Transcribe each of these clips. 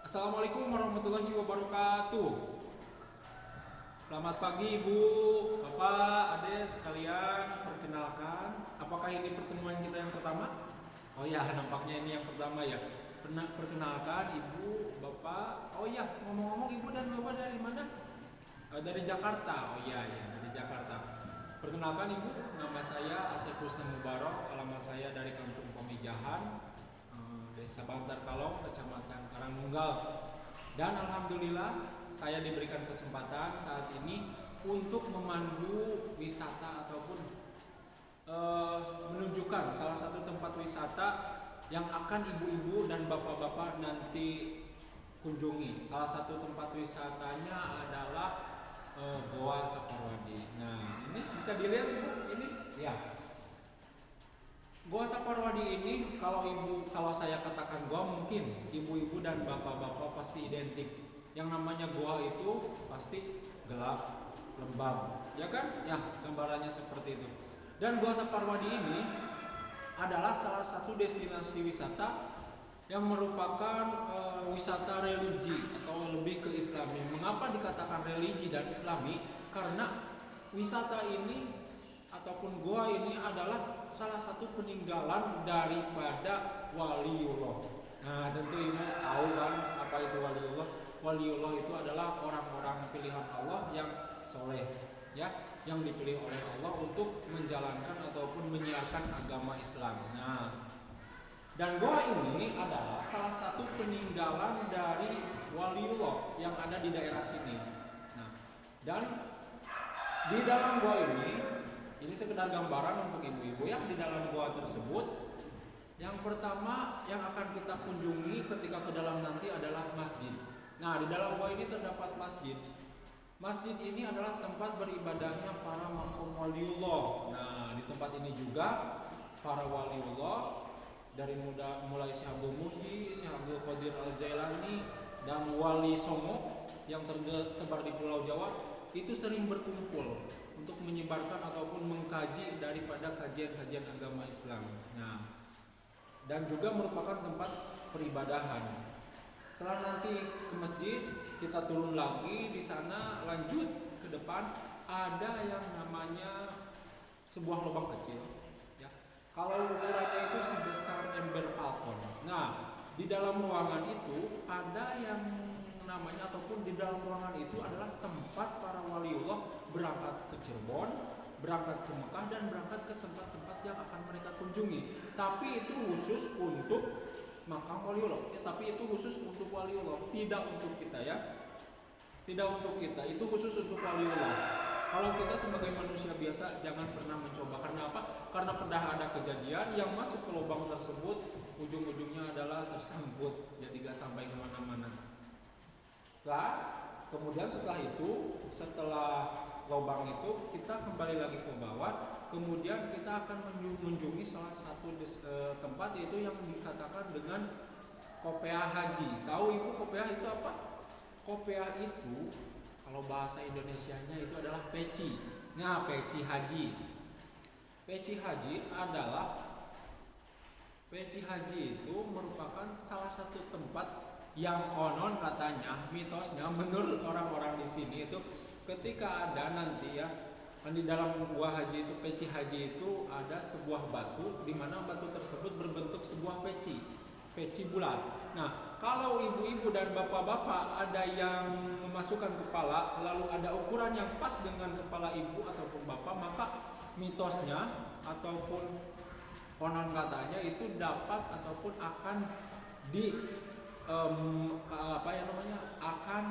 Assalamualaikum warahmatullahi wabarakatuh. Selamat pagi Ibu, Bapak, Ade sekalian. Perkenalkan, apakah ini pertemuan kita yang pertama? Oh ya, nampaknya ini yang pertama ya. Perkenalkan Ibu, Bapak. Oh ya, ngomong-ngomong Ibu dan Bapak dari mana? Dari Jakarta. Oh iya ya, dari Jakarta. Perkenalkan Ibu, nama saya Asep Husna Mubarok. Alamat saya dari Kampung Pamijahan, Desa Bantar Kalong, Kecamatan Karangunggal. Dan alhamdulillah saya diberikan kesempatan saat ini untuk memandu wisata ataupun menunjukkan salah satu tempat wisata yang akan ibu-ibu dan bapak-bapak nanti kunjungi. Salah satu tempat wisatanya adalah Goa Saparwadi. Nah, ini bisa dilihat Ibu, ini ya. Goa Saparwadi ini kalau saya katakan goa, mungkin ibu-ibu dan bapak-bapak pasti identik. Yang namanya goa itu pasti gelap, lembab, ya kan? Ya, gambarannya seperti itu. Dan Goa Saparwadi ini adalah salah satu destinasi wisata yang merupakan wisata religi atau lebih ke Islami. Mengapa dikatakan religi dan Islami? Karena wisata ini ataupun goa ini adalah salah satu peninggalan daripada waliullah. Nah, tentu Ibu tahu kan apa itu waliullah? Waliullah itu adalah orang-orang pilihan Allah yang soleh, ya, yang dipilih oleh Allah untuk menjalankan ataupun menyiarkan agama Islam. Nah, dan goa ini adalah salah satu peninggalan dari waliullah yang ada di daerah sini. Nah, dan di dalam goa ini sekedar gambaran untuk ibu-ibu yang di dalam goa tersebut. Yang pertama yang akan kita kunjungi ketika ke dalam nanti adalah masjid. Nah, di dalam goa ini terdapat masjid. Masjid ini adalah tempat beribadahnya para maqam waliullah. Nah, di tempat ini juga para waliullah dari mulai Syekh Abdul Muhyi, Syekh Abdul Qadir Al-Jailani, dan Wali Songo yang tersebar di Pulau Jawa itu sering berkumpul untuk menyebarkan ataupun mengkaji daripada kajian-kajian agama Islam. Nah, dan juga merupakan tempat peribadahan. Setelah nanti ke masjid, kita turun lagi di sana, lanjut ke depan ada yang namanya sebuah lubang kecil, ya. Kalau ukurannya itu sebesar ember balkon. Nah, di dalam ruangan itu ada yang namanya ataupun di dalam ruangan itu adalah tempat para waliullah berangkat ke Cirebon, berangkat ke Mekah, dan berangkat ke tempat-tempat yang akan mereka kunjungi. Tapi itu khusus untuk makam waliullah, ya, tapi itu khusus untuk waliullah, tidak untuk kita, ya. Tidak untuk kita, itu khusus untuk waliullah. Kalau kita sebagai manusia biasa jangan pernah mencoba. Karena apa? Karena pernah ada kejadian yang masuk ke lubang tersebut, ujung-ujungnya adalah tersangkut, jadi gak sampai kemana-mana. Kemudian setelah lubang itu kita kembali lagi ke bawah. Kemudian kita akan mengunjungi salah satu tempat, yaitu yang dikatakan dengan Kopiah Haji. Tahu Ibu kopiah itu apa? Kopiah itu kalau bahasa Indonesianya itu adalah peci. Nah, peci haji. Peci haji itu merupakan salah satu tempat yang konon katanya, mitosnya menurut orang-orang di sini itu ketika ada nanti, ya, di dalam gua haji itu, peci haji itu ada sebuah batu di mana batu tersebut berbentuk sebuah peci bulat. Nah, kalau ibu-ibu dan bapak-bapak ada yang memasukkan kepala lalu ada ukuran yang pas dengan kepala ibu ataupun bapak, maka mitosnya ataupun konon katanya itu dapat ataupun akan akan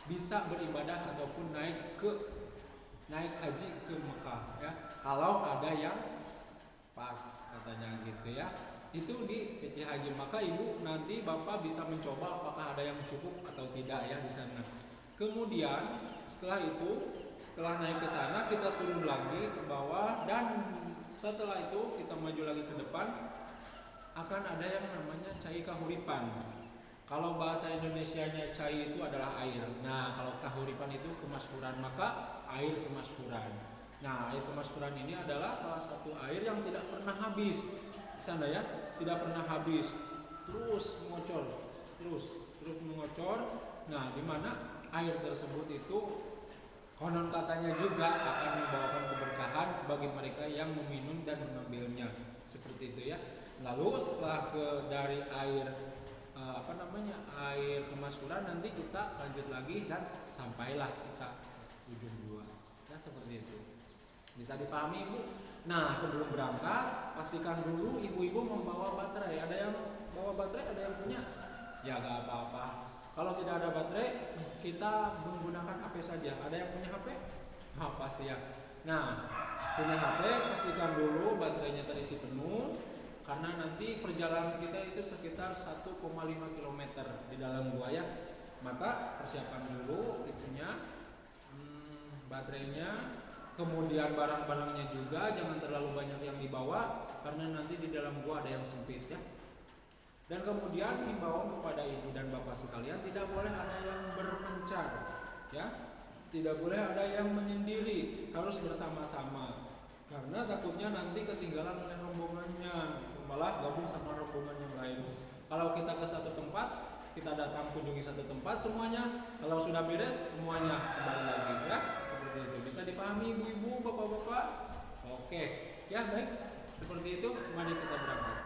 bisa beribadah ataupun naik haji ke Mekah, ya, kalau ada yang pas katanya gitu, ya. Itu di peci haji, maka ibu nanti bapak bisa mencoba apakah ada yang cukup atau tidak, ya, di sana. Kemudian setelah naik ke sana kita turun lagi ke bawah, dan setelah itu kita maju lagi ke depan, akan ada yang namanya cai kahuripan. Kalau bahasa Indonesianya cai itu adalah air. Nah, kalau kahuripan itu kemasyhuran, maka air kemasyhuran. Nah, air kemasyhuran ini adalah salah satu air yang tidak pernah habis di sana, ya, tidak pernah habis, terus ngocor. terus mengocor. Nah, di mana air tersebut itu konon katanya juga akan membawakan keberkahan bagi mereka yang meminum dan mengambilnya, seperti itu ya. Lalu setelah dari air air kemasuran, nanti kita lanjut lagi dan sampailah kita ujung gua ya, seperti itu. Bisa dipahami ibu? Nah, sebelum berangkat pastikan dulu ibu-ibu membawa baterai. Ada yang bawa baterai, ada yang punya? Ya gak apa-apa. Kalau tidak ada baterai, kita menggunakan HP saja. Ada yang punya HP? Oh, pasti ya. Nah, punya HP pastikan dulu baterainya terisi penuh, karena nanti perjalanan kita itu sekitar 1,5 km di dalam gua ya. Maka persiapan dulu itunya, baterainya, kemudian barang-barangnya juga jangan terlalu banyak yang dibawa karena nanti di dalam gua ada yang sempit ya. Dan kemudian himbauan kepada ibu dan bapak sekalian, tidak boleh ada yang berpencar ya. Tidak boleh ada yang menyendiri, harus bersama-sama. Karena takutnya nanti ketinggalan oleh rombongannya, malah gabung sama rombongan yang lain. Kalau kita ke satu tempat, kita datang kunjungi satu tempat semuanya, kalau sudah beres semuanya kembali lagi ya, seperti itu. Bisa dipahami ibu-ibu, bapak-bapak? Oke, ya baik, seperti itu. Mari kita berangkat.